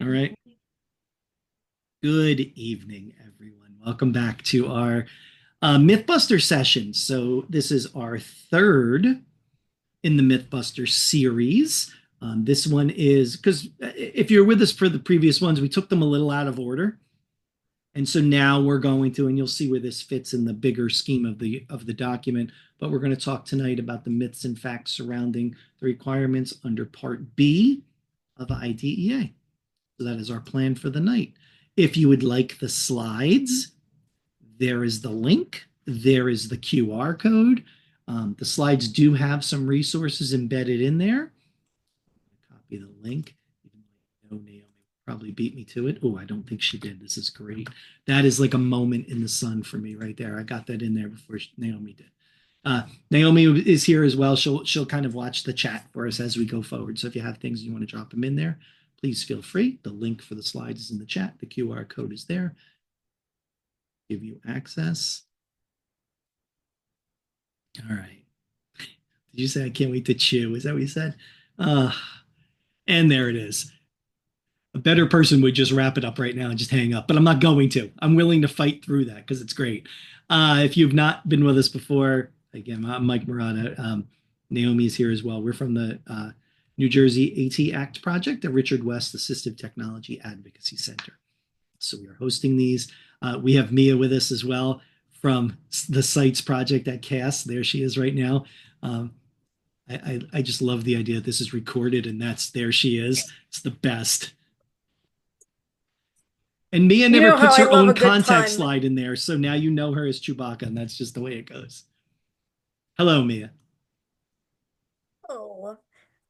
All right. Good evening, everyone. Welcome back to our Mythbuster session. So this is our third in the Mythbuster series. This one is because if you're with us for the previous ones, we took them a little out of order, and so now we're going to, and you'll see where this fits in the bigger scheme of the document. But we're going to talk tonight about the myths and facts surrounding the requirements under Part B of IDEA. So that is our plan for the night. If you would like the slides, there is the link. There is the QR code. The slides do have some resources embedded in there. Copy the link. Even though I know Naomi probably beat me to it. Oh, I don't think she did. This is great. That is like a moment in the sun for me right there. I got that in there before Naomi did. Naomi is here as well. She'll kind of watch the chat for us as we go forward. So if you have things you want to drop them in there, please feel free. The link for the slides is in the chat. The QR code is there. Give you access. All right. Did you say I can't wait to chew? Is that what you said? And there it is. A better person would just wrap it up right now and just hang up, but I'm not going to. I'm willing to fight through that because it's great. If you've not been with us before, again, I'm Mike Murata. Naomi is here as well. We're from the New Jersey AT Act project at Richard West Assistive Technology Advocacy Center. So we are hosting these. We have Mia with us as well from the CITES project at CAS. There she is right now. I just love the idea that this is recorded and there she is. It's the best. And Mia You never know how puts I her love own a good contact pun. slide in there. So now you know her as Chewbacca, and that's just the way it goes. Hello, Mia. Oh,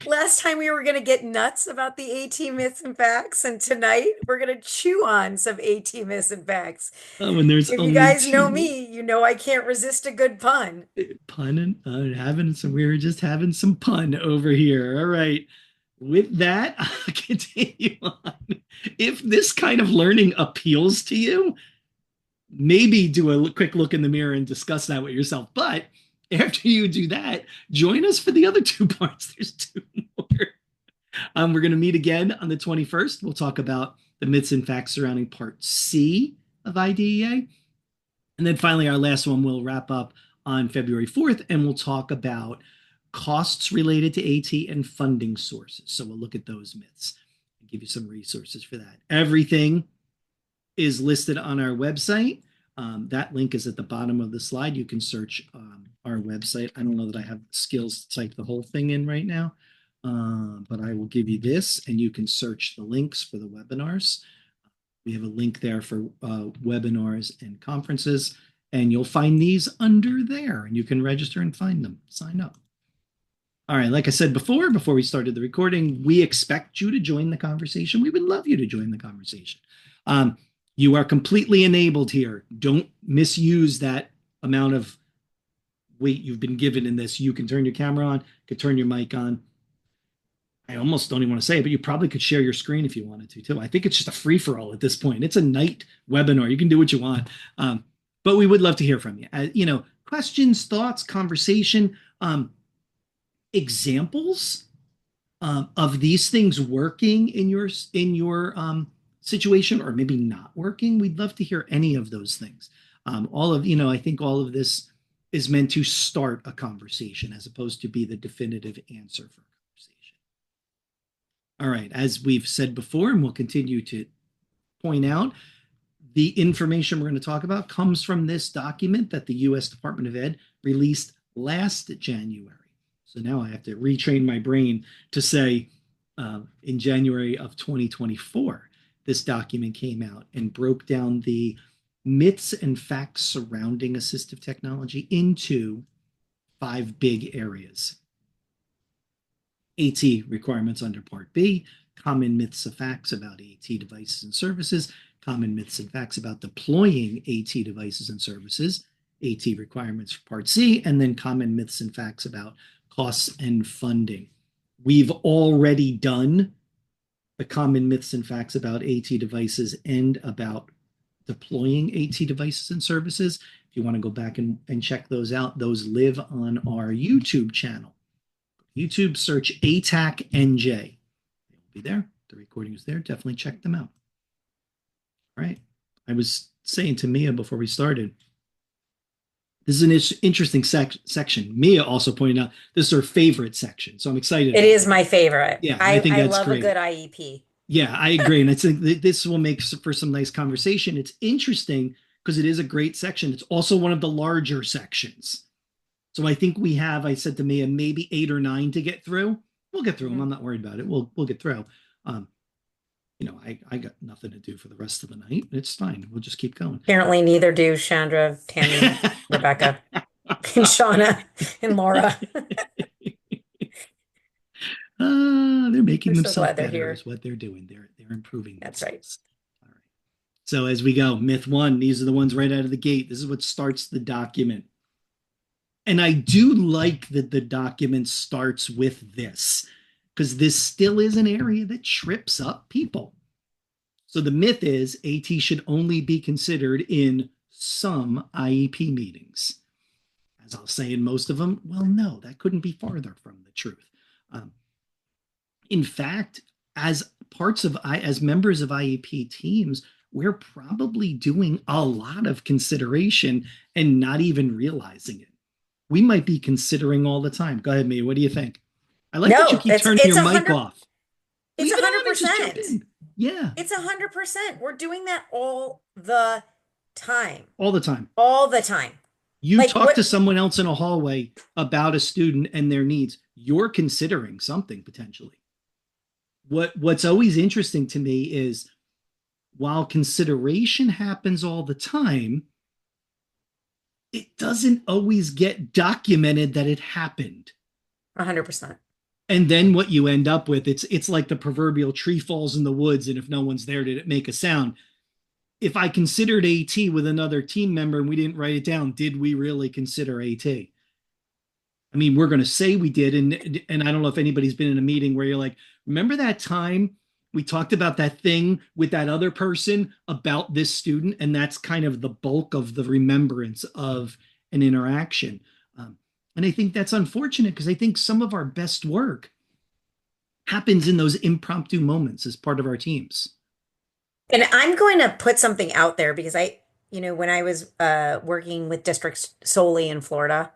last time we were going to get nuts about the AT myths and facts, and tonight we're going to chew on some AT myths and facts. Oh, and there's If you only guys know two. me, you know I can't resist a good pun. Punning, having some. We were just having some pun over here. All right. With that, I'll continue on. If this kind of learning appeals to you, maybe do a quick look in the mirror and discuss that with yourself. But after you do that, join us for the other two parts. There's two more. We're going to meet again on the 21st. We'll talk about the myths and facts surrounding Part C of IDEA. And then finally, our last one will wrap up on February 4th, and we'll talk about costs related to AT and funding sources. So we'll look at those myths and give you some resources for that. Everything is listed on our website. That link is at the bottom of the slide. You can search our website. I don't know that I have skills to type the whole thing in right now, but I will give you this, and you can search the links for the webinars. We have a link there for webinars and conferences, and you'll find these under there, and you can register and find them, sign up. All right, like I said before we started the recording, we expect you to join the conversation. We would love you to join the conversation. You are completely enabled here. Don't misuse that amount of weight you've been given in this. You can turn your camera on, could turn your mic on. I almost don't even want to say it, but you probably could share your screen if you wanted to too. I think it's just a free for all at this point. It's a night webinar. You can do what you want. But we would love to hear from you. Questions, thoughts, conversation, examples of these things working in your situation or maybe not working. We'd love to hear any of those things. I think all of this is meant to start a conversation as opposed to be the definitive answer for a conversation. All right, as we've said before, and we'll continue to point out, the information we're going to talk about comes from this document that the U.S. Department of Ed released last January. So now I have to retrain my brain to say in January of 2024, this document came out and broke down the myths and facts surrounding assistive technology into 5 big areas. AT requirements under Part B, common myths and facts about AT devices and services, common myths and facts about deploying AT devices and services, AT requirements for Part C, and then common myths and facts about costs and funding. We've already done the common myths and facts about AT devices and about deploying AT devices and services. If you want to go back and check those out, those live on our YouTube channel. YouTube, search ATAC NJ. It'll be there. The recording is there. Definitely check them out. All right. I was saying to Mia before we started, this is an interesting section. Mia also pointed out this is her favorite section. So I'm excited It about is that. my favorite. Yeah, I I, think I that's love a great. good IEP. Yeah, I agree. And I think this will make for some nice conversation. It's interesting because it is a great section. It's also one of the larger sections. So I think we have, I said to Mia, maybe 8 or 9 to get through. We'll get through them. Mhm. I'm not worried about it. We'll get through. Um, I got nothing to do for the rest of the night. It's fine. We'll just keep going. Apparently, neither do Chandra, Tammy, Rebecca, and Shauna, and Laura. They're making We're so themselves glad they're better here. is what they're doing. They're improving That's right. themselves. All right. So as we go, myth 1, these are the ones right out of the gate. This is what starts the document. And I do like that the document starts with this because this still is an area that trips up people. So the myth is AT should only be considered in some IEP meetings. As I'll say in most of them, well, no, that couldn't be farther from the truth. Um, in fact, as as members of IEP teams, we're probably doing a lot of consideration and not even realizing it. We might be considering all the time. Go ahead, Mia. What do you think? I like that you No, keep it's turning it's your a mic hundred off. it's Leave a it hundred on and just jump percent. in. Yeah, It's 100%. We're doing that all the time. all the time. All the time. You Like talk to what someone else in a hallway about a student and their needs. You're considering something potentially. What's always interesting to me is while consideration happens all the time, it doesn't always get documented that it happened. 100%. And then what you end up with, it's like the proverbial tree falls in the woods, and if no one's there, did it make a sound? If I considered AT with another team member and we didn't write it down, did we really consider AT? I mean, we're going to say we did, and I don't know if anybody's been in a meeting where you're like, remember that time we talked about that thing with that other person about this student, and that's kind of the bulk of the remembrance of an interaction. And I think that's unfortunate because I think some of our best work happens in those impromptu moments as part of our teams. And I'm going to put something out there because when I was working with districts solely in Florida,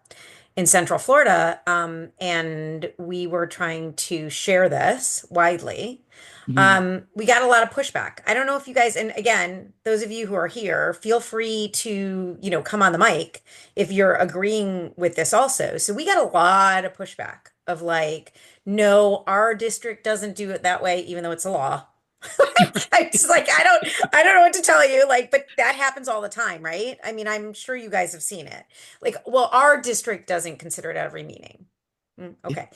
in Central Florida, and we were trying to share this widely. Mhm. We got a lot of pushback. I don't know if you guys, and again, those of you who are here, feel free to, come on the mic if you're agreeing with this also. So we got a lot of pushback of like, no, our district doesn't do it that way, even though it's a law. I just like I don't know what to tell you. Like, but that happens all the time, right? I mean, I'm sure you guys have seen it. Like, well, our district doesn't consider it every meeting. Yeah. Okay.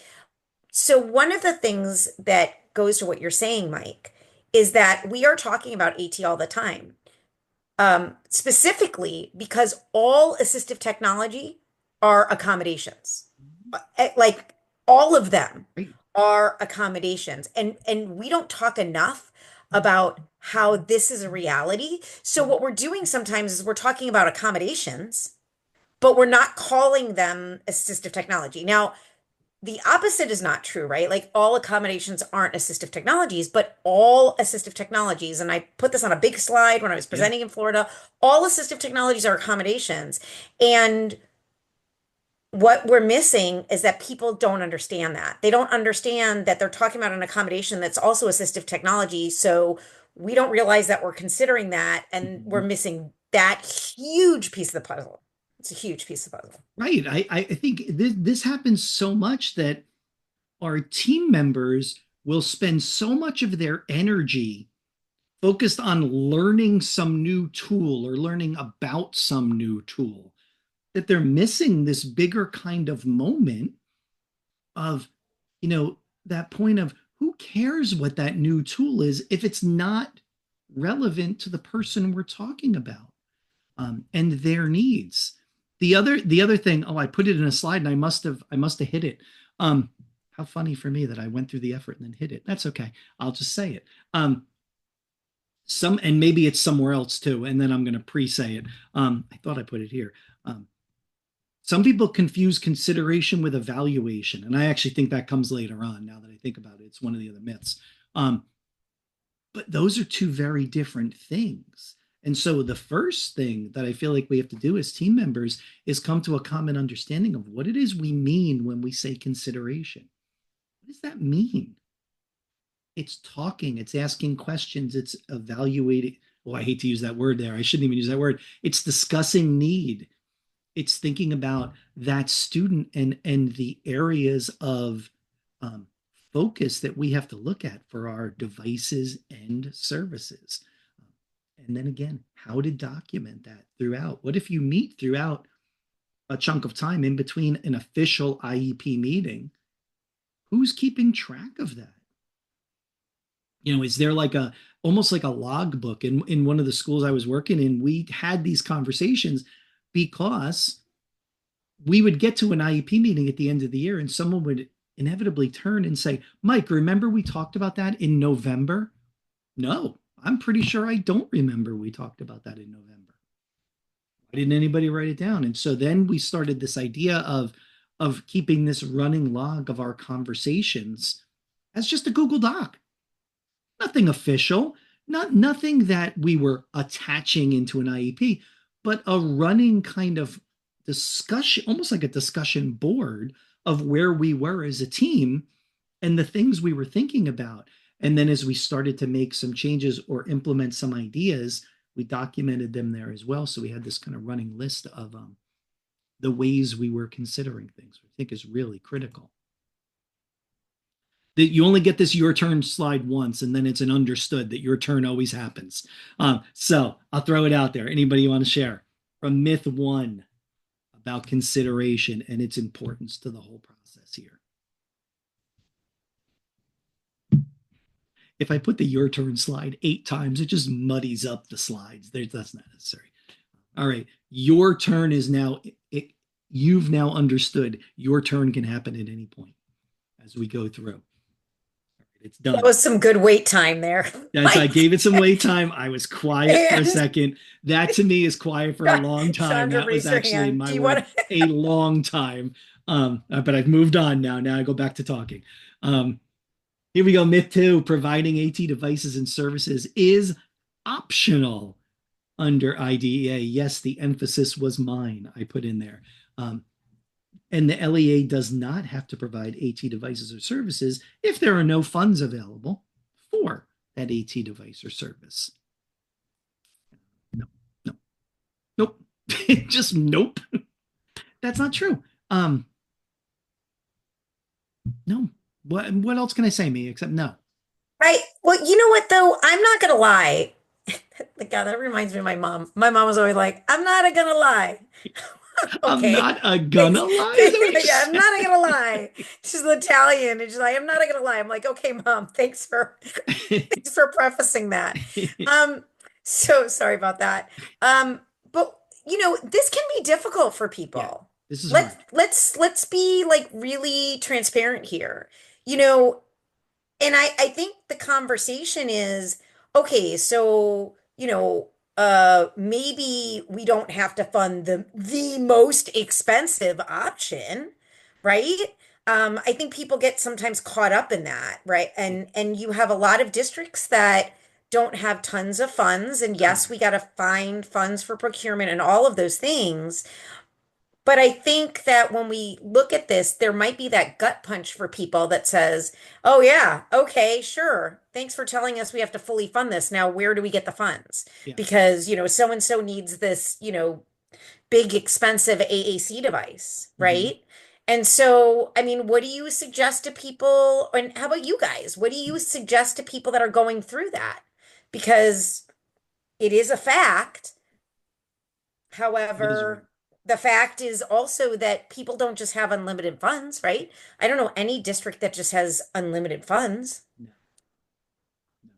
So one of the things that goes to what you're saying, Mike, is that we are talking about AT all the time. Specifically because all assistive technology are accommodations. Like all of them Right. are accommodations. And we don't talk enough about how this is a reality. So what we're doing sometimes is we're talking about accommodations, but we're not calling them assistive technology. Now, the opposite is not true, right? Like all accommodations aren't assistive technologies, but all assistive technologies, and I put this on a big slide when I was Yeah. presenting in Florida, all assistive technologies are accommodations. And what we're missing is that people don't understand that. They don't understand that they're talking about an accommodation that's also assistive technology. So we don't realize that we're considering that, and we're Mhm. missing that huge piece of the puzzle. It's a huge piece of the puzzle. Right. I think this happens so much that our team members will spend so much of their energy focused on learning some new tool or learning about some new tool that they're missing this bigger kind of moment of, you know, that point of who cares what that new tool is if it's not relevant to the person we're talking about and their needs. The other thing, oh, I put it in a slide and I must have hit it. How funny for me that I went through the effort and then hit it. That's okay. I'll just say it. Some and maybe it's somewhere else too, and then I'm going to pre-say it. I thought I put it here. Some people confuse consideration with evaluation, and I actually think that comes later on. Now that I think about it, it's one of the other myths. Um, But those are two very different things. And so the first thing that I feel like we have to do as team members is come to a common understanding of what it is we mean when we say consideration. What does that mean? It's talking, it's asking questions, it's evaluating. Oh, I hate to use that word there. I shouldn't even use that word. It's discussing need. It's thinking about that student and the areas of um, focus that we have to look at for our devices and services. And then again, how to document that throughout. What if you meet throughout a chunk of time in between an official IEP meeting? Who's keeping track of that? Is there like a almost like a logbook in one of the schools I was working in? We had these conversations because we would get to an IEP meeting at the end of the year and someone would inevitably turn and say, Mike, remember we talked about that in November? No, I'm pretty sure I don't remember we talked about that in November. Why didn't anybody write it down? And so then we started this idea of keeping this running log of our conversations as just a Google Doc. Nothing official, nothing that we were attaching into an IEP, but a running kind of discussion, almost like a discussion board of where we were as a team and the things we were thinking about. And then as we started to make some changes or implement some ideas, we documented them there as well. So we had this kind of running list of the ways we were considering things, which I think is really critical. That you only get this your turn slide once, and then it's an understood that your turn always happens. So I'll throw it out there. Anybody want to share from myth one about consideration and its importance to the whole process here? If I put the your turn slide 8 times, it just muddies up the slides. That's not necessary. All right, your turn is now. You've now understood your turn can happen at any point as we go through. It's That done. was some good wait time there. As I Mike gave it some wait time, I was quiet for a and second. That to me is quiet for a long time. Chandra, That was raise your actually hand. my Do you want word, to? a long time. But I've moved on now. Now I go back to talking. Here we go. Myth two: providing AT devices and services is optional under IDEA. Yes, the emphasis was mine. I put in there. And the LEA does not have to provide AT devices or services if there are no funds available for that AT device or service. No, no, nope. Just nope. That's not true. No. What else can I say, me, except no? Right. Well, you know what though? I'm not gonna lie. God, that reminds me of my mom. My mom was always like, "I'm not gonna lie." I'm Okay. not a gonna Thanks. lie. Is that what Yeah, I'm not gonna lie. you She's Italian, and she's like, "I'm not gonna lie." I'm like, "Okay, mom. Thanks for say? thanks for prefacing that." Um, so sorry about that. But this can be difficult for Yeah, people. this is Let's hard. let's be like really transparent here. You know, and I think the conversation is, okay, so, maybe we don't have to fund the most expensive option, right? I think people get sometimes caught up in that, right? Yeah, And you have a lot of districts that don't have tons of funds, and yes, we correct. got to find funds for procurement and all of those things. But I think that when we look at this, there might be that gut punch for people that says, oh, yeah, okay, sure. Thanks for telling us we have to fully fund this. Now, where do we get the funds? Yeah. Because, so and so needs this, big expensive AAC device, Mhm. right? And so, I mean, what do you suggest to people? And how about you guys? What do you suggest to people that are going through that? Because it is a fact. It is right. However, the fact is also that people don't just have unlimited funds, right? I don't know any district that just has unlimited funds. No, no.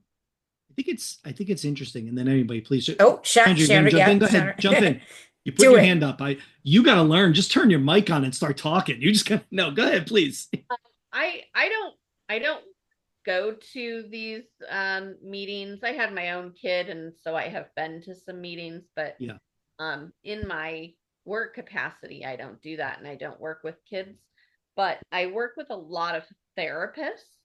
I think it's interesting. And then anybody, please, Oh, Andrew, you're gonna Chandra, jump in. yeah, Go ahead, Chandra. jump in. You put Do your it. hand up. You got to learn. Just turn your mic on and start talking. You just got no. Go ahead, please. I don't go to these meetings. I had my own kid, and so I have been to some meetings, but Yeah. in my work capacity, I don't do that, and I don't work with kids. But I work with a lot of therapists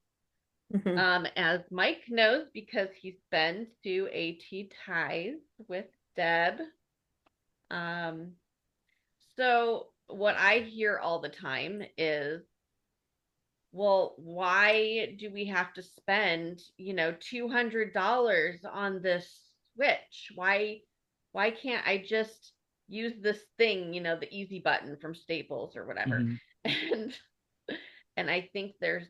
Mhm. As Mike knows, because he's been to CITES with Deb. Um, so what I hear all the time is, well, why do we have to spend, $200 on this switch? Why can't I just use this thing, the easy button from Staples or whatever? Mhm. And and I think there's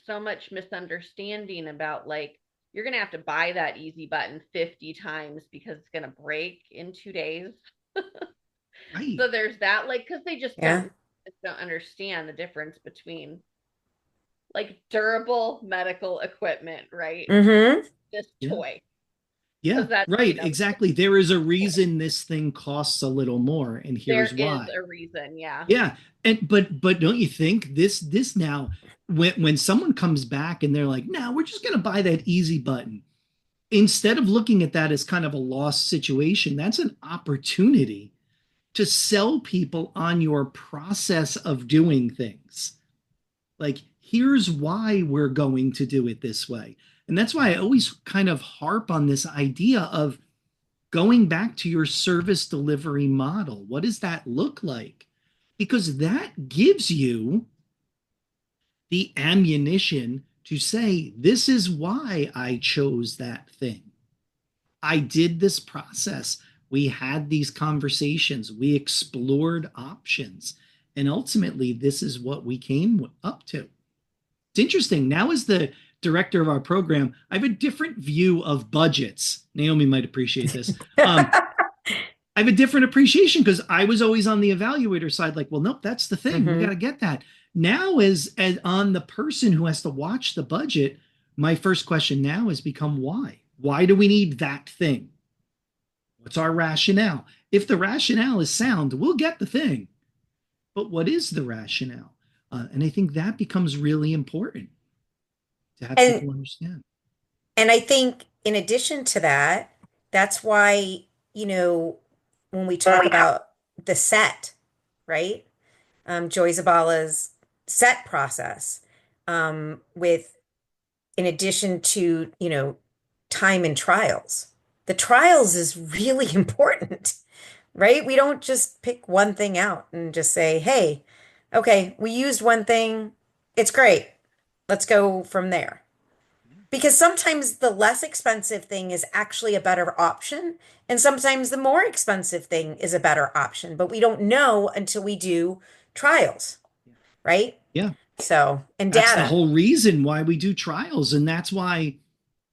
so much misunderstanding about, like, you're gonna have to buy that easy button 50 times because it's gonna break in 2 days. Right. So there's that, like, because they Yeah. just don't understand the difference between, like, durable medical equipment, right? Hmm. This Yeah. toy. Yeah. Because that's, Right. Exactly. There is a reason this thing costs a little more, and there here's is why. a reason, yeah. Yeah. And but don't you think this now, when someone comes back and they're like, no, we're just gonna buy that easy button, instead of looking at that as kind of a lost situation, that's an opportunity to sell people on your process of doing things. Like, here's why we're going to do it this way. And that's why I always kind of harp on this idea of going back to your service delivery model. What does that look like? Because that gives you the ammunition to say, this is why I chose that thing. I did this process. We had these conversations. We explored options. And ultimately, this is what we came up to. It's interesting. Now, as the director of our program, I have a different view of budgets. Naomi might appreciate this. I have a different appreciation because I was always on the evaluator side, like, well, nope, that's the thing. We got Hmm. to get that. Now, as on the person who has to watch the budget, my first question now has become why? Why do we need that thing? What's our rationale? If the rationale is sound, we'll get the thing. But what is the rationale? And I think that becomes really important to have And people understand. and I think in addition to that, that's why, when we talk about the set, right? Joy Zabala's set process, with in addition to, time and trials. The trials is really important, right? We don't just pick one thing out and just say, hey, okay, we used one thing. It's great. Let's go from there. Because sometimes the less expensive thing is actually a better option, and sometimes the more expensive thing is a better option, but we don't know until we do trials, right? Yeah, So, and that's the data. whole reason why we do trials. And that's why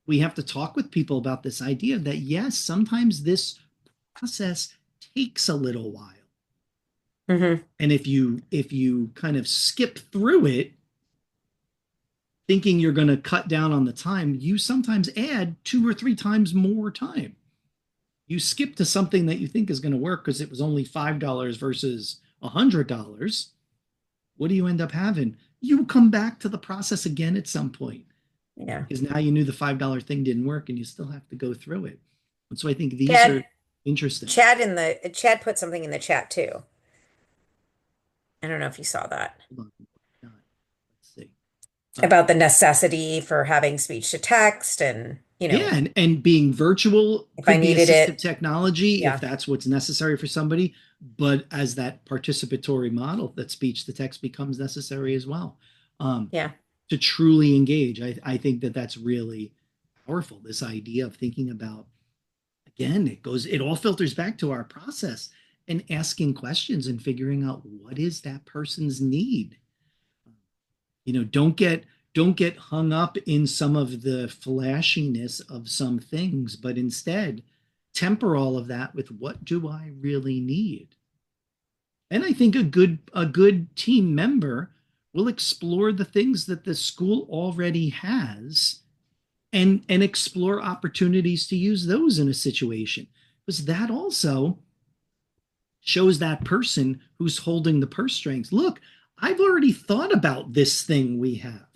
we have to talk with people about this idea that, yes, sometimes this process takes a little while. Hmm. And if you kind of skip through it thinking you're going to cut down on the time, you sometimes add 2 or 3 times more time. You skip to something that you think is going to work because it was only $5 versus $100. What do you end up having? You come back to the process again at some point Yeah. because now you knew the $5 thing didn't work and you still have to go through it. And so I think these are Chad, interesting. Chad put something in the chat too. I don't know if you saw that Hold on. Let's see. about the necessity for having speech to text and, Yeah, and being virtual if I could be needed assistive it. technology if Yeah. that's what's necessary for somebody, but as that participatory model, that speech to text becomes necessary as well. Um, Yeah. to truly engage, I think that that's really powerful. This idea of thinking about, again, it all filters back to our process and asking questions and figuring out what is that person's need. Don't get hung up in some of the flashiness of some things, but instead temper all of that with what do I really need. And I think a good team member will explore the things that the school already has and explore opportunities to use those in a situation, because that also shows that person who's holding the purse strings, look, I've already thought about this thing we have.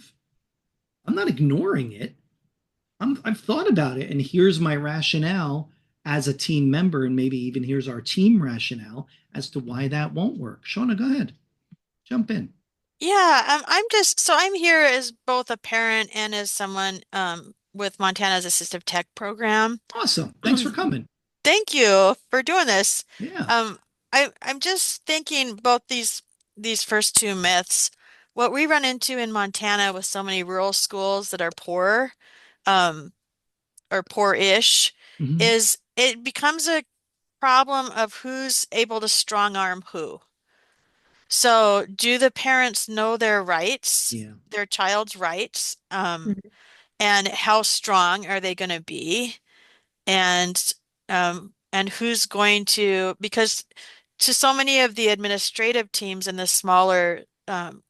I'm not ignoring it. I've thought about it, and here's my rationale as a team member, and maybe even here's our team rationale as to why that won't work. Shauna, go ahead, jump in. Yeah, I'm just so I'm here as both a parent and as someone with Montana's Assistive Tech program. Awesome. Thanks for coming. Thank you for doing this. Yeah. Um, I'm just thinking about these first two myths. What we run into in Montana with so many rural schools that are poor, um, or poor-ish, Hmm. is it becomes a problem of who's able to strong arm who. So, do the parents know their rights, Yeah. their child's rights, Mhm. and how strong are they going to be? And who's going to, because to so many of the administrative teams in the smaller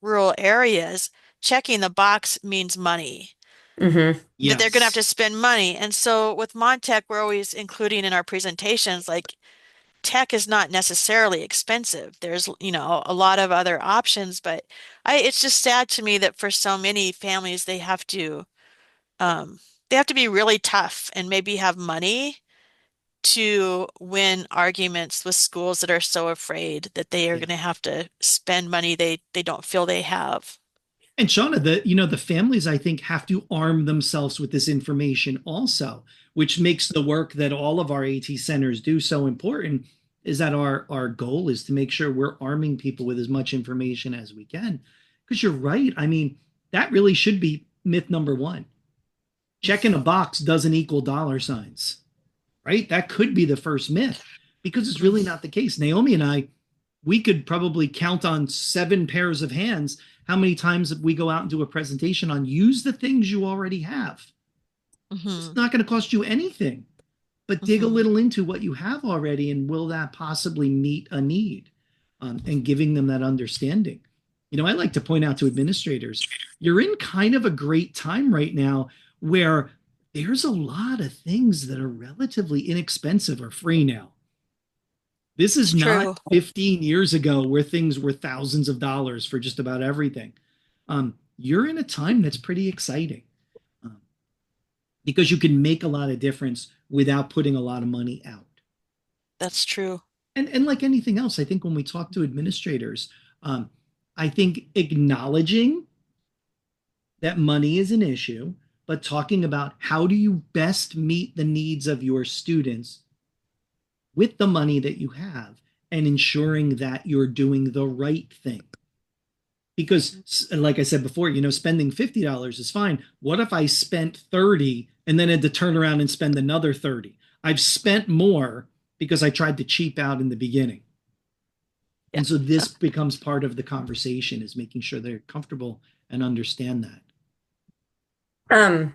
rural areas, checking the box means money, Mhm. that they're going to have to Yes. spend money. And so with Montech, we're always including in our presentations, like tech is not necessarily expensive. There's, a lot of other options, but it's just sad to me that for so many families, um, they have to be really tough and maybe have money to win arguments with schools that are so afraid that they are Yeah. going to have to spend money they don't feel they have. And Shauna, the families I think have to arm themselves with this information also, which makes the work that all of our AT centers do so important. Is that our goal is to make sure we're arming people with as much information as we can. Because you're right. I mean, that really should be myth number one. Checking a box doesn't equal dollar signs, right? That could be the first myth because it's really not the case. Naomi and I, we could probably count on 7 pairs of hands how many times we go out and do a presentation on use the things you already have. It's Hmm. not going to cost you anything, but dig a Hmm. little into what you have already and will that possibly meet a need, and giving them that understanding. I like to point out to administrators, you're in kind of a great time right now where there's a lot of things that are relatively inexpensive or free now. This is It's not true. 15 years ago where things were thousands of dollars for just about everything. You're in a time that's pretty exciting, um, because you can make a lot of difference without putting a lot of money out. That's true. And like anything else, I think when we talk to administrators, um, I think acknowledging that money is an issue, but talking about how do you best meet the needs of your students with the money that you have and ensuring that you're doing the right thing. Because, like I said before, spending $50 is fine. What if I spent 30 and then had to turn around and spend another 30? I've spent more because I tried to cheap out in the beginning. Yeah. And so this becomes part of the conversation, is making sure they're comfortable and understand that. Um,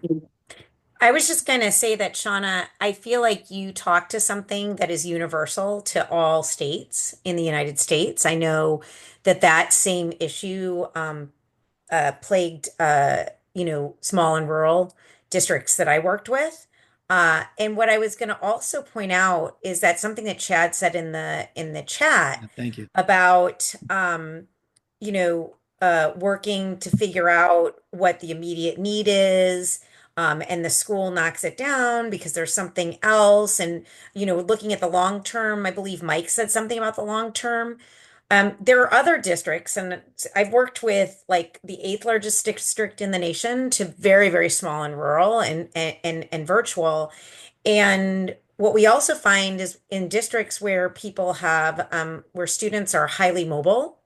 I was just going to say that, Shauna, I feel like you talked to something that is universal to all states in the United States. I know that that same issue plagued, small and rural districts that I worked with. And what I was going to also point out is that something that Chad said in the chat Yeah, thank you. about working to figure out what the immediate need is, and the school knocks it down because there's something else. And, looking at the long term, I believe Mike said something about the long term. There are other districts, and I've worked with like the eighth largest district in the nation to very, very small and rural and virtual. And what we also find is in districts where people have, where students are highly mobile,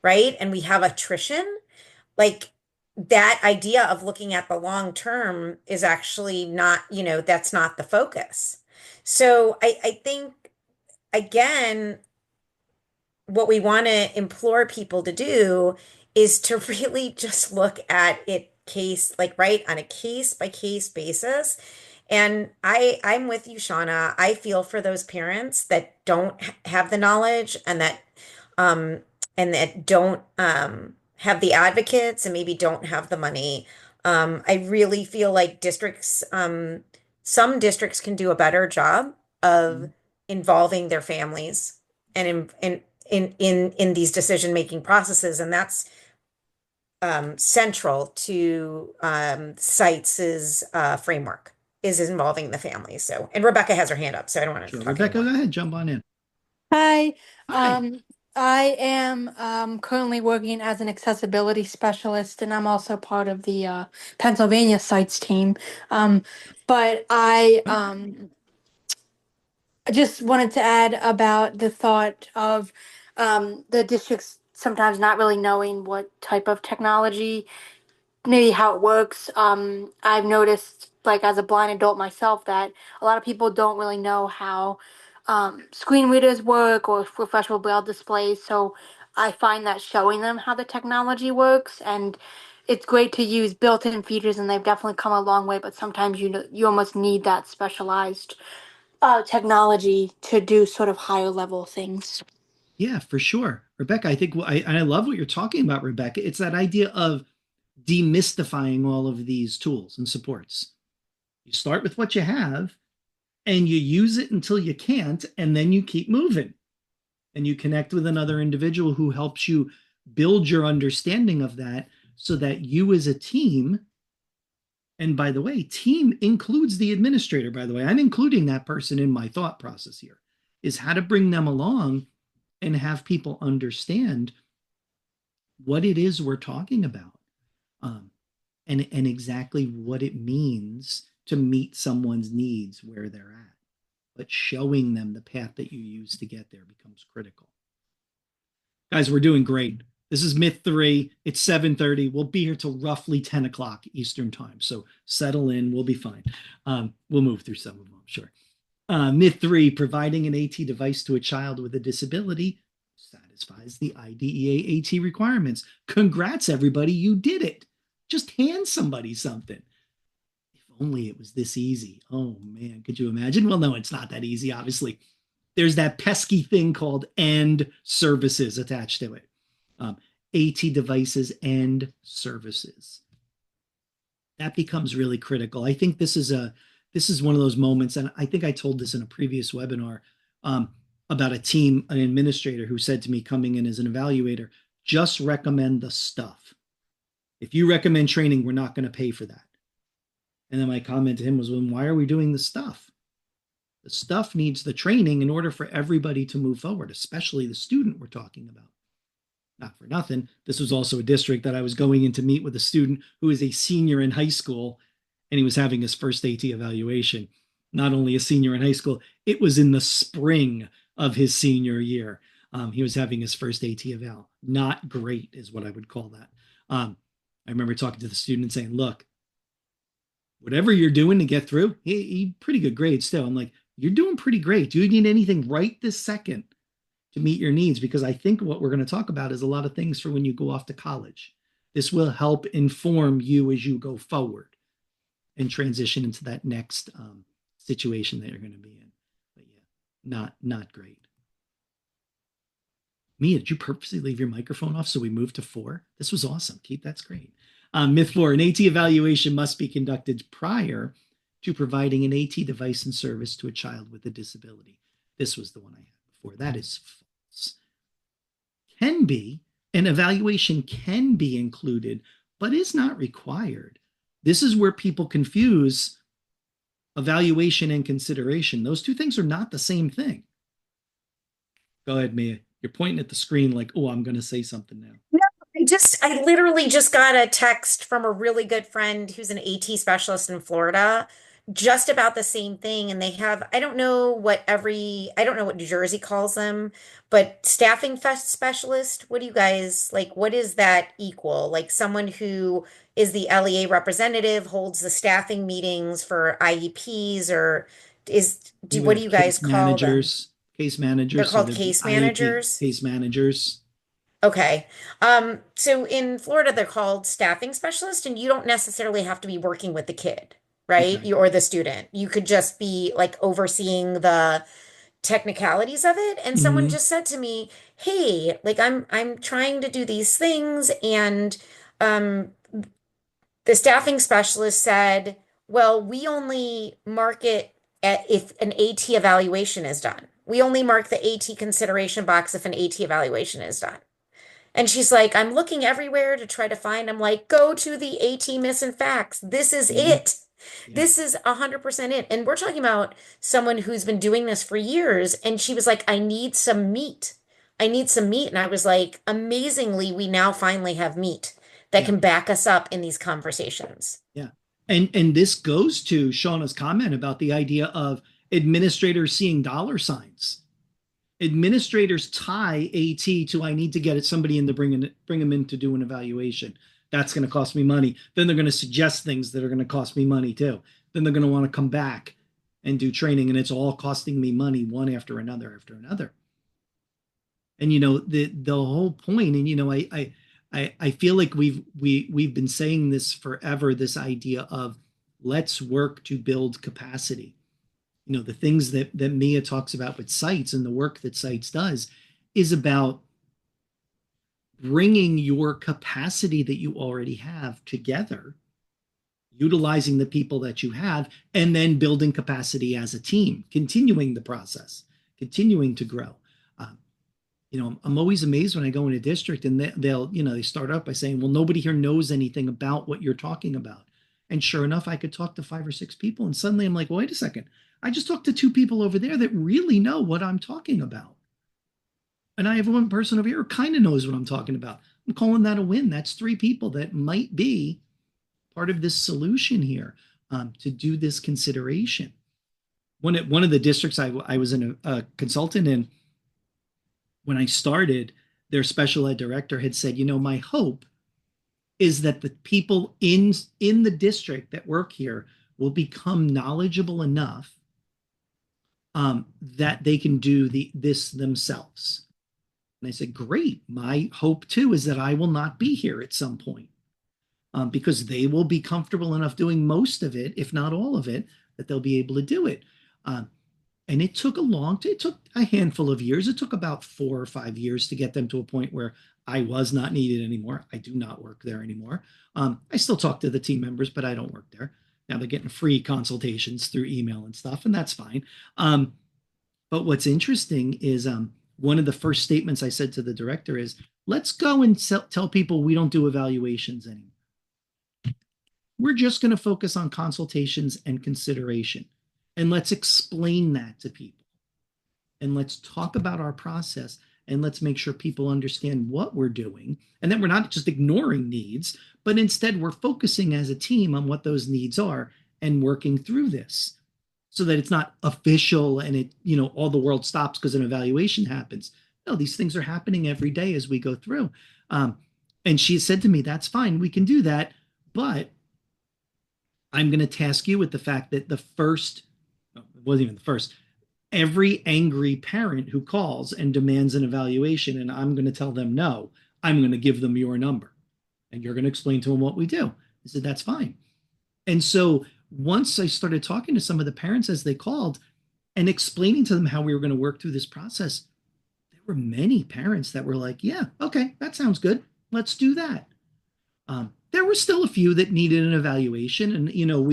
right? And we have attrition, like that idea of looking at the long term is actually not, that's not the focus. So I think, again, what we want to implore people to do is to really just look at it case, like right on a case by case basis. And I'm with you, Shauna. I feel for those parents that don't have the knowledge um and that don't have the advocates and maybe don't have the money. I really feel like some districts can do a better job of involving their families and in these decision-making processes. And that's central to CITES's framework is involving the family. So, and Rebecca has her hand up, so I don't want to Sure. talk Rebecca, anymore. go ahead, jump on in. Hi. Hi. Um, I am currently working as an accessibility specialist, and I'm also part of the Pennsylvania CITES team. Um, but I just wanted to add about the thought of the districts sometimes not really knowing what type of technology, maybe how it works. I've noticed, like as a blind adult myself, that a lot of people don't really know how screen readers work or refreshable braille displays. So I find that showing them how the technology works, and it's great to use built-in features, and they've definitely come a long way. But sometimes you almost need that specialized technology to do sort of higher level things. Yeah, for sure. Rebecca, I think I love what you're talking about, Rebecca. It's that idea of demystifying all of these tools and supports. You start with what you have and you use it until you can't, and then you keep moving and you connect with another individual who helps you build your understanding of that so that you as a team, and by the way, team includes the administrator, by the way, I'm including that person in my thought process here, is how to bring them along and have people understand what it is we're talking about, um, and exactly what it means to meet someone's needs where they're at. But showing them the path that you use to get there becomes critical. Guys, we're doing great. This is Myth 3. It's 7:30. We'll be here till roughly 10 o'clock Eastern time. So settle in. We'll be fine. We'll move through some of them, I'm sure. Myth 3, providing an AT device to a child with a disability satisfies the IDEA AT requirements. Congrats, everybody. You did it. Just hand somebody something. If only it was this easy. Oh, man. Could you imagine? Well, no, it's not that easy, obviously. There's that pesky thing called and services attached to it. AT devices and services. That becomes really critical. I think this is one of those moments, and I think I told this in a previous webinar about a team, an administrator who said to me coming in as an evaluator, just recommend the stuff. If you recommend training, we're not going to pay for that. And then my comment to him was, well, why are we doing the stuff? The stuff needs the training in order for everybody to move forward, especially the student we're talking about. Not for nothing, this was also a district that I was going in to meet with a student who is a senior in high school, and he was having his first AT evaluation. Not only a senior in high school, it was in the spring of his senior year. He was having his first AT eval. Not great is what I would call that. I remember talking to the student and saying, look, whatever you're doing to get through, he pretty good grades still. I'm like, you're doing pretty great. Do you need anything right this second to meet your needs? Because I think what we're going to talk about is a lot of things for when you go off to college. This will help inform you as you go forward and transition into that next situation that you're going to be in. But yeah, not great. Mia, did you purposely leave your microphone off so we moved to 4? This was awesome. That's great. Myth 4, an AT evaluation must be conducted prior to providing an AT device and service to a child with a disability. This was the one I had before. That is false. Can be, an evaluation can be included, but is not required. This is where people confuse evaluation and consideration. Those two things are not the same thing. Go ahead, Mia. You're pointing at the screen like, oh, I'm going to say something now. No, I literally just got a text from a really good friend who's an AT specialist in Florida, just about the same thing. And they have, I don't know what New Jersey calls them, but staffing fest specialist. What do you guys like? What is that equal? Like someone who is the LEA representative, holds the staffing meetings for IEPs, or We what do have you guys call them? case They're managers. So called there'd be case IEP managers. case managers. Okay. So in Florida, they're called staffing specialists, and you don't necessarily have to be working with the kid, right? Okay. You or the student. You could just be like overseeing the technicalities of it. And someone Mm-hmm. just said to me, "Hey, like I'm trying to do these things," and um the staffing specialist said, "Well, we only mark it at if an AT evaluation is done. We only mark the AT consideration box if an AT evaluation is done." And she's like, I'm looking everywhere to try to find. I'm like, go to the AT Missing Facts. This is Mm-hmm. it. Yeah. This is 100% it. And we're talking about someone who's been doing this for years. And she was like, I need some meat I need some meat. And I was like, amazingly, we now finally have meat that Yeah. can back us up in these conversations. Yeah. And this goes to Shauna's comment about the idea of administrators seeing dollar signs. Administrators tie AT to I need to get somebody in to bring them in to do an evaluation. That's going to cost me money. Then they're going to suggest things that are going to cost me money too. Then they're going to want to come back and do training, and it's all costing me money one after another after another. And the whole point, and I feel like we've been saying this forever, this idea of let's work to build capacity. The things that Mia talks about with CITES and the work that CITES does is about bringing your capacity that you already have together, utilizing the people that you have, and then building capacity as a team, continuing the process, continuing to grow. I'm always amazed when I go in a district and they start out by saying, well, nobody here knows anything about what you're talking about. And sure enough, I could talk to 5 or 6 people, and suddenly I'm like, wait a second. I just talked to 2 people over there that really know what I'm talking about. And I have 1 person over here who kind of knows what I'm talking about. I'm calling that a win. That's 3 people that might be part of this solution here, to do this consideration. One of the districts I was a consultant in, when I started, their special ed director had said, my hope is that the people in the district that work here will become knowledgeable enough that they can do this themselves. And I said, great. My hope too is that I will not be here at some point, because they will be comfortable enough doing most of it, if not all of it, that they'll be able to do it. And it took a handful of years. It took about 4 or 5 years to get them to a point where I was not needed anymore. I do not work there anymore. I still talk to the team members, but I don't work there. Now they're getting free consultations through email and stuff, and that's fine. But what's interesting is one of the first statements I said to the director is, let's go and tell people we don't do evaluations anymore. We're just going to focus on consultations and consideration. And let's explain that to people. And let's talk about our process, and let's make sure people understand what we're doing, and that we're not just ignoring needs, but instead we're focusing as a team on what those needs are and working through this, so that it's not official and all the world stops because an evaluation happens. No, these things are happening every day as we go through. And she said to me, that's fine, we can do that, but I'm going to task you with the fact that it wasn't even the first, every angry parent who calls and demands an evaluation, and I'm going to tell them no, I'm going to give them your number, and you're going to explain to them what we do. I said, that's fine. And so once I started talking to some of the parents as they called and explaining to them how we were going to work through this process, there were many parents that were like, yeah, okay, that sounds good. Let's do that. There were still a few that needed an evaluation, and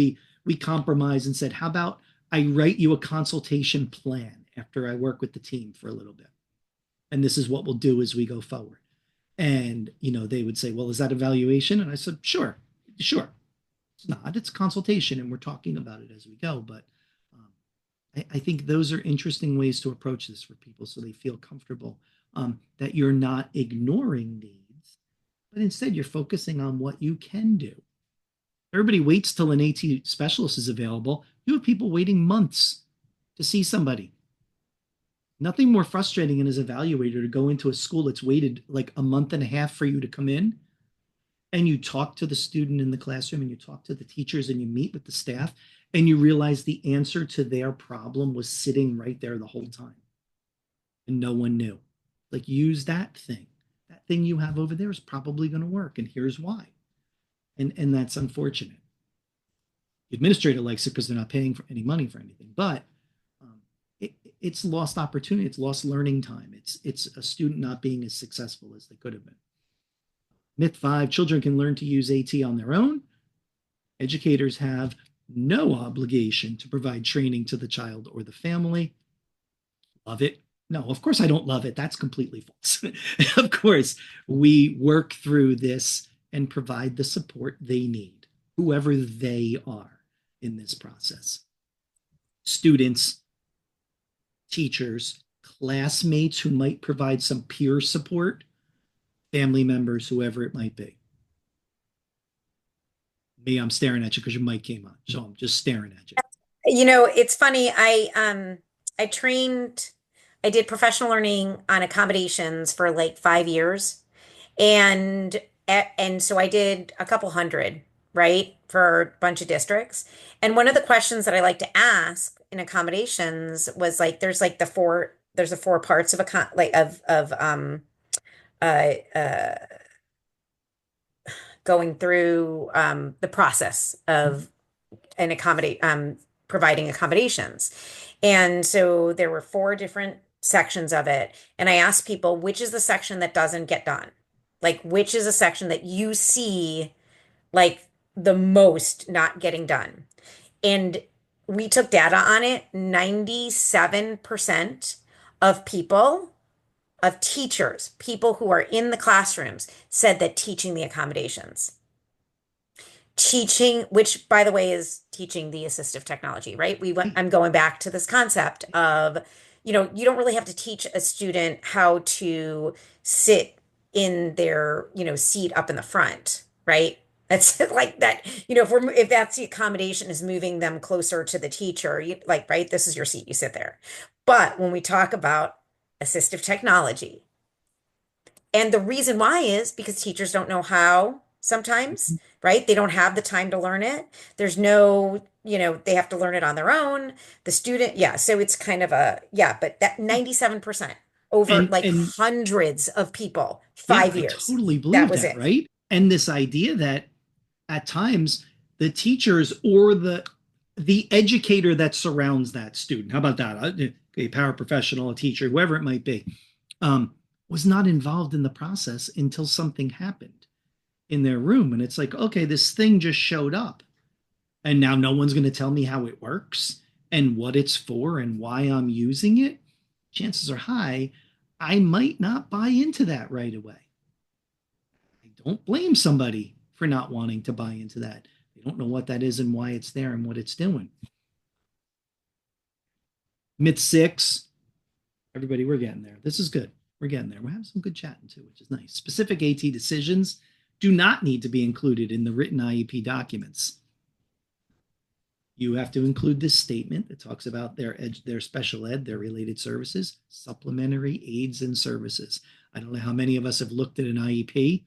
we compromised and said, how about I write you a consultation plan after I work with the team for a little bit, and this is what we'll do as we go forward. And they would say, well, is that evaluation? And I said, sure. It's not. It's consultation, and we're talking about it as we go. But I think those are interesting ways to approach this for people, so they feel comfortable that you're not ignoring needs, but instead you're focusing on what you can do. Everybody waits till an AT specialist is available. You have people waiting months to see somebody. Nothing more frustrating than as an evaluator to go into a school that's waited like a month and a half for you to come in, and you talk to the student in the classroom, and you talk to the teachers, and you meet with the staff, and you realize the answer to their problem was sitting right there the whole time, and no one knew. Like, use that thing. That thing you have over there is probably going to work, and here's why. And that's unfortunate. The administrator likes it because they're not paying for any money for anything, but it's lost opportunity. It's lost learning time. It's a student not being as successful as they could have been. Myth 5, children can learn to use AT on their own. Educators have no obligation to provide training to the child or the family. Love it? No, of course I don't love it. That's completely false. Of course, we work through this and provide the support they need, whoever they are in this process. Students, teachers, classmates who might provide some peer support, family members, whoever it might be. Me, I'm staring at you because your mic came on, so I'm just staring at you. It's funny. I trained, I did professional learning on accommodations for like 5 years. And and so I did a couple hundred, right, for a bunch of districts. And one of the questions that I like to ask in accommodations was like there's the four parts of uh uh going through the process of an accommodate providing accommodations. And so there were four different sections of it. And I asked people, which is the section that doesn't get done? Like, which is a section that you see like the most not getting done? And we took data on it. 97% of people, of teachers, people who are in the classrooms, said that teaching the accommodations. Teaching, which by the way is teaching the assistive technology, right? I'm going back to this concept of, you don't really have to teach a student how to sit in their, seat up in the front, right? That's like that, if that's the accommodation is moving them closer to the teacher, like, right, this is your seat, you sit there. But when we talk about assistive technology, and the reason why is because teachers don't know how sometimes, right? They don't have the time to learn it. There's no, they have to learn it on their own. The student, yeah. So it's kind of yeah, but that 97% over like And hundreds of people, yeah, five I years. totally That believe was that, it. right? And this idea that at times the teachers or the educator that surrounds that student, how about that? A paraprofessional, a teacher, whoever it might be, was not involved in the process until something happened in their room. And it's like, okay, this thing just showed up. And now no one's going to tell me how it works and what it's for and why I'm using it. Chances are high I might not buy into that right away. I don't blame somebody for not wanting to buy into that. They don't know what that is and why it's there and what it's doing. Myth 6, everybody, we're getting there. This is good. We're getting there. We're having some good chatting too, which is nice. Specific AT decisions do not need to be included in the written IEP documents. You have to include this statement that talks about their special ed, their related services, supplementary aids and services. I don't know how many of us have looked at an IEP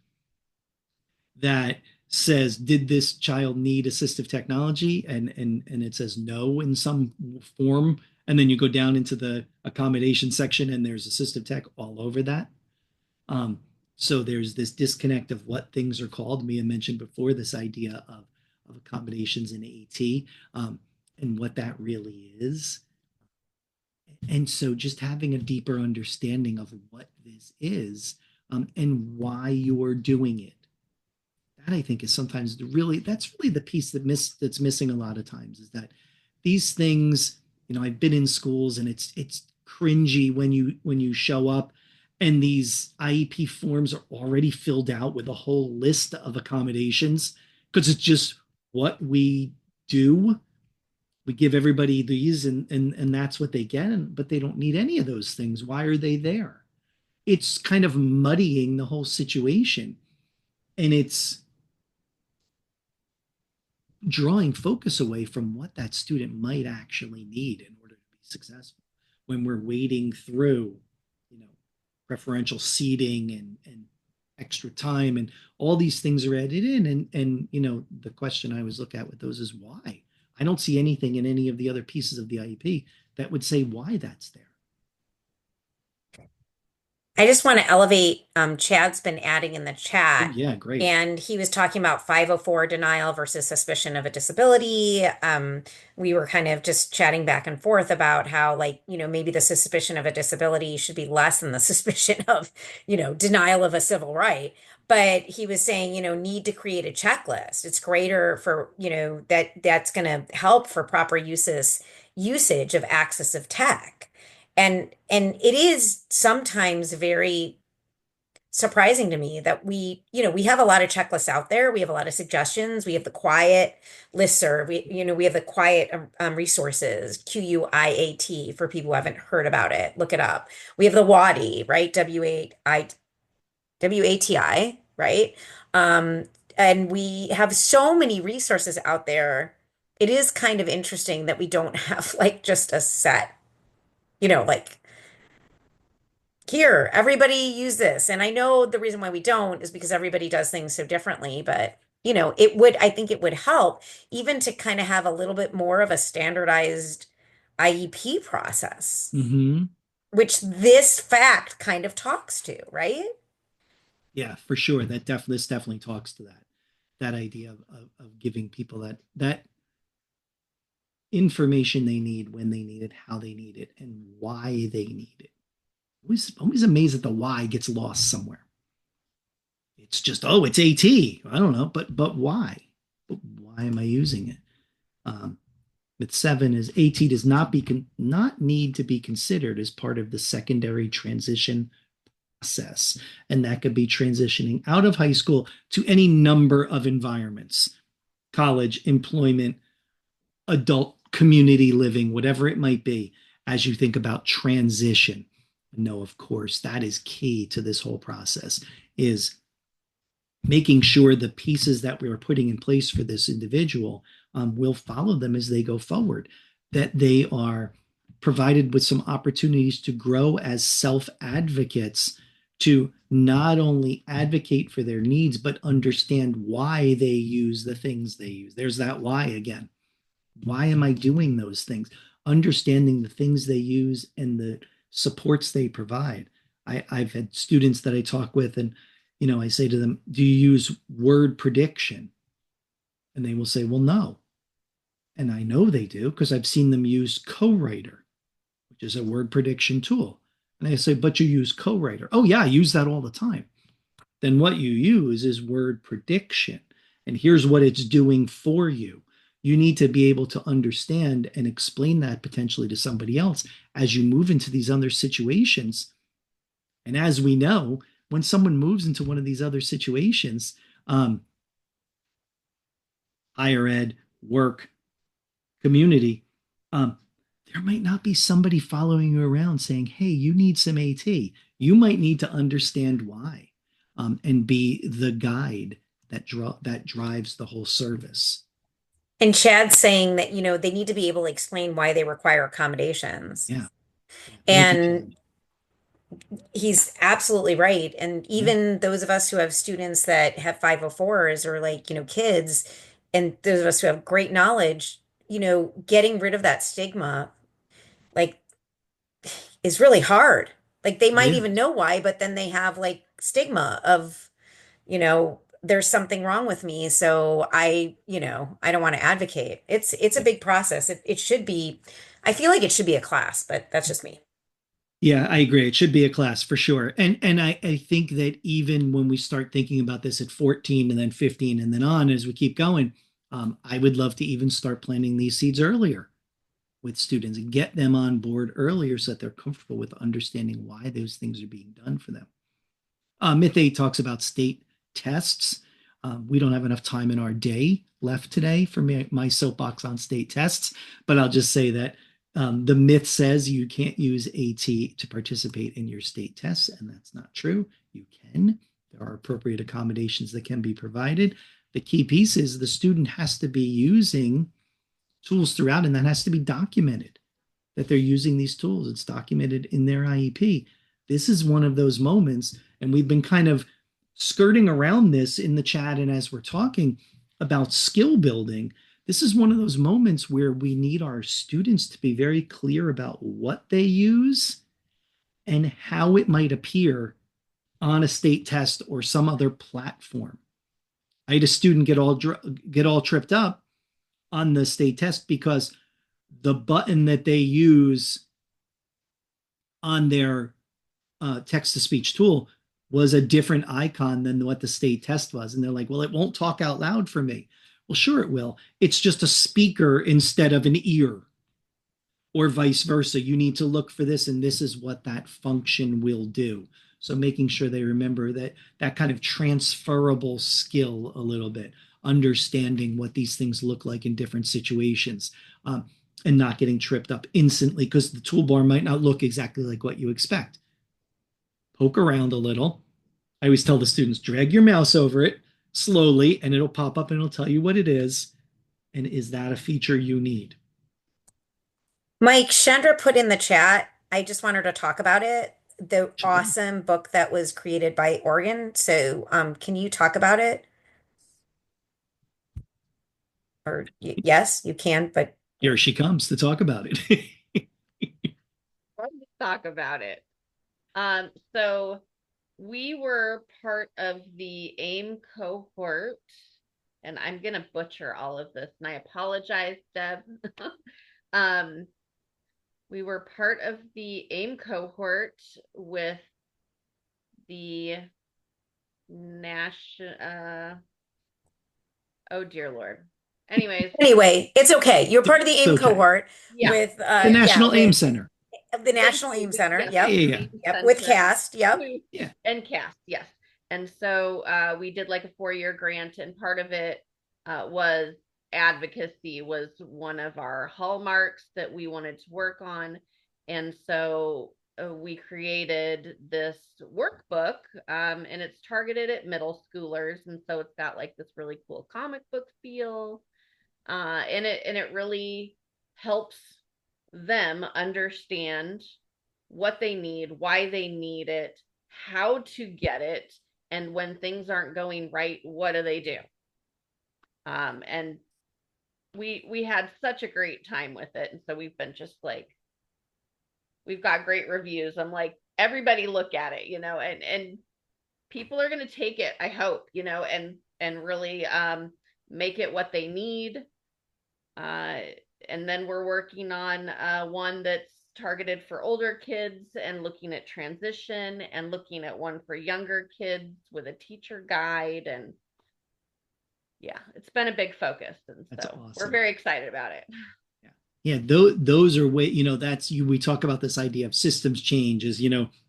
that says, did this child need assistive technology? And it says no in some form. And then you go down into the accommodation section and there's assistive tech all over that. So there's this disconnect of what things are called. Mia mentioned before this idea of accommodations in AT, and what that really is. And so just having a deeper understanding of what this is, and why you're doing it. That I think is sometimes that's really the piece that's missing a lot of times, is that these things, I've been in schools and it's cringy when you show up and these IEP forms are already filled out with a whole list of accommodations, because it's just what we do. We give everybody these and that's what they get, but they don't need any of those things. Why are they there? It's kind of muddying the whole situation, and it's drawing focus away from what that student might actually need in order to be successful when we're wading through, preferential seating and extra time, and all these things are added in. And the question I always look at with those is why. I don't see anything in any of the other pieces of the IEP that would say why that's there. I just want to elevate, Chad's been adding in the Oh, chat, yeah, great. and he was talking about 504 denial versus suspicion of a disability. We were kind of just chatting back and forth about how, like, maybe the suspicion of a disability should be less than the suspicion of, denial of a civil right. But he was saying, need to create a checklist. It's greater for, that's going to help for proper usage of access of tech. And it is sometimes very surprising to me that we have a lot of checklists out there. We have a lot of suggestions. We have the quiet listserv. We have the quiet resources, QUIAT for people who haven't heard about it. Look it up. We have the WATI, right? WATI, right? Um, and we have so many resources out there. It is kind of interesting that we don't have like just a set, like here, everybody use this. And I know the reason why we don't is because everybody does things so differently, but I think it would help even to kind of have a little bit more of a standardized IEP process, Hmm. which this fact kind of talks to, right? Yeah, for sure. This definitely talks to that idea of giving people that information they need, when they need it, how they need it, and why they need it. Always amazed that the why gets lost somewhere. It's just, oh, it's AT. I don't know, but why? But why am I using it? With 7 is AT does not need to be considered as part of the secondary transition process, and that could be transitioning out of high school to any number of environments: college, employment, adult community living, whatever it might be, as you think about transition. No, of course, that is key to this whole process, is making sure the pieces that we are putting in place for this individual will follow them as they go forward, that they are provided with some opportunities to grow as self-advocates, to not only advocate for their needs, but understand why they use the things they use. There's that why again. Why am I doing those things? Understanding the things they use and the supports they provide. I've had students that I talk with, and I say to them, do you use word prediction? And they will say, well, no. And I know they do because I've seen them use Co-Writer, which is a word prediction tool. And I say, but you use Co-Writer. Oh, yeah, I use that all the time. Then what you use is word prediction. And here's what it's doing for you. You need to be able to understand and explain that potentially to somebody else as you move into these other situations. And as we know, when someone moves into one of these other situations, higher ed, work, community, there might not be somebody following you around saying, hey, you need some AT. You might need to understand why, and be the guide that drives the whole service. And Chad's saying that, they need to be able to explain why they require accommodations. Yeah. Thank you, And Chad. he's absolutely right. And Yeah. even those of us who have students that have 504s or like, kids, and those of us who have great knowledge, getting rid of that stigma, like, is really hard. Like they It might is. even know why, but then they have like stigma of, there's something wrong with me. So I don't want to advocate. It's a Yeah. big process. It should be, I feel like it should be a class, but that's just me. Yeah, I agree. It should be a class for sure. And I think that even when we start thinking about this at 14 and then 15 and then on as we keep going, I would love to even start planting these seeds earlier with students and get them on board earlier so that they're comfortable with understanding why those things are being done for them. Myth 8 talks about state tests. We don't have enough time in our day left today for my soapbox on state tests, but I'll just say that the myth says you can't use AT to participate in your state tests, and that's not true. You can. There are appropriate accommodations that can be provided. The key piece is the student has to be using tools throughout, and that has to be documented that they're using these tools. It's documented in their IEP. This is one of those moments, and we've been kind of skirting around this in the chat and as we're talking about skill building. This is one of those moments where we need our students to be very clear about what they use and how it might appear on a state test or some other platform. I had a student get all tripped up on the state test because the button that they use on their text to speech tool was a different icon than what the state test was. And they're like, well, it won't talk out loud for me. Well, sure it will. It's just a speaker instead of an ear, or vice versa. You need to look for this, and this is what that function will do. So making sure they remember that kind of transferable skill a little bit, understanding what these things look like in different situations, and not getting tripped up instantly because the toolbar might not look exactly like what you expect. Poke around a little. I always tell the students, drag your mouse over it slowly and it'll pop up and it'll tell you what it is. And is that a feature you need? Mike, Chandra put in the chat, I just want her to talk about it, the Sure. awesome book that was created by Oregon. So, can you talk about it? Or yes, you can, but Here she comes to talk about it. Let's talk about it. So we were part of the AIM cohort, and I'm gonna butcher all of this, and I apologize, Deb. We were part of the AIM cohort with the national. Oh dear Lord. Anyways, anyway, it's okay. You're part of the AIM okay. cohort Yeah. with The National AIM Center. the National AIM Center. Yes, Yep. Yeah. Yep. With CAST. Yep. Yeah. And CAST, yes. And so we did like a 4-year grant, and part of it was advocacy was one of our hallmarks that we wanted to work on. And so we created this workbook, and it's targeted at middle schoolers. And so it's got like this really cool comic book feel. And it really helps them understand what they need, why they need it, how to get it, and when things aren't going right, what do they do? And we had such a great time with it, and so we've been just like, we've got great reviews. I'm like, everybody look at it, and people are going to take it, I hope, and really make it what they need. And then we're working on one that's targeted for older kids and looking at transition, and looking at one for younger kids with a teacher guide. And yeah, it's been a big focus. And That's so awesome. we're very excited about it. Yeah, those are way, that's we talk about this idea of systems changes.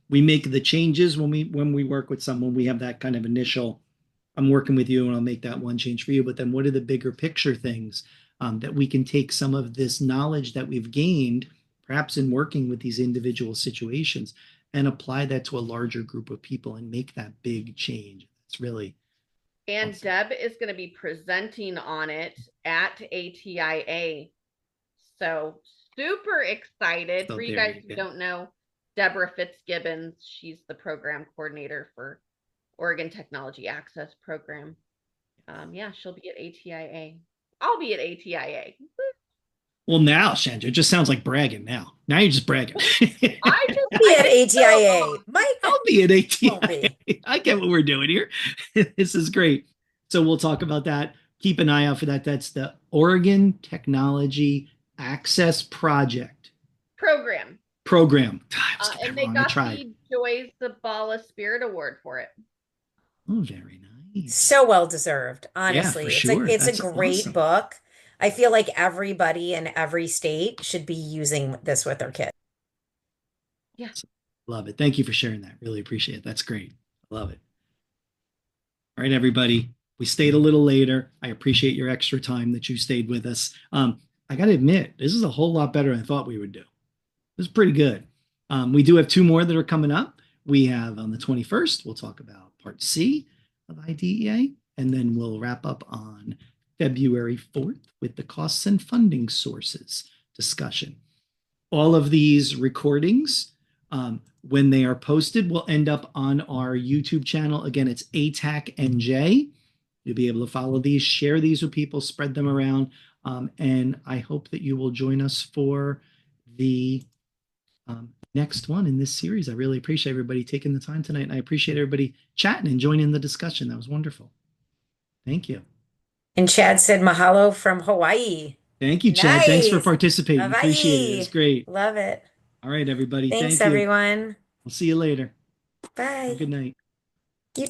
We make the changes when we work with someone. We have that kind of initial, I'm working with you and I'll make that one change for you. But then what are the bigger picture things that we can take some of this knowledge that we've gained, perhaps in working with these individual situations, and apply that to a larger group of people and make that big change. It's really And awesome. Deb is going to be presenting on it at ATIA. So super excited. So For you there guys you who go. don't know, Deborah Fitzgibbons, she's the program coordinator for Oregon Technology Access Program. Yeah, she'll be at ATIA. I'll be at ATIA. Well, now, Chandra, it just sounds like bragging now. Now you're just bragging. I just Be at ATIA. Mike I'll be at won't ATI. be. I get what we're doing here. This is great. So we'll talk about that. Keep an eye out for that. That's the Oregon Technology Access Project program. I And they got tried. the Joyce Zabala Spirit Award for it. Oh, very nice. So well deserved, honestly. for It's sure. it's That's a great awesome. book. I feel like everybody in every state should be using this with their kids. Yeah. Love it. Thank you for sharing that. Really appreciate it. That's great. I love it. All right, everybody. We stayed a little later. I appreciate your extra time that you stayed with us. I got to admit, this is a whole lot better than I thought we would do. This is pretty good. We do have 2 more that are coming up. We have on the 21st, we'll talk about Part C of IDEA, and then we'll wrap up on February 4th with the costs and funding sources discussion. All of these recordings, when they are posted, will end up on our YouTube channel. Again, it's ATAC NJ. You'll be able to follow these, share these with people, spread them around. And I hope that you will join us for the next one in this series. I really appreciate everybody taking the time tonight. And I appreciate everybody chatting and joining the discussion. That was wonderful. Thank you. And Chad said mahalo from Hawaii. Thank you, Chad. Thanks for Nice. participating. Hawaii. Appreciate it. It was great. Love it. All right, everybody. Thanks, Thank you. everyone. We'll see you later. Have a Bye. good night. You too.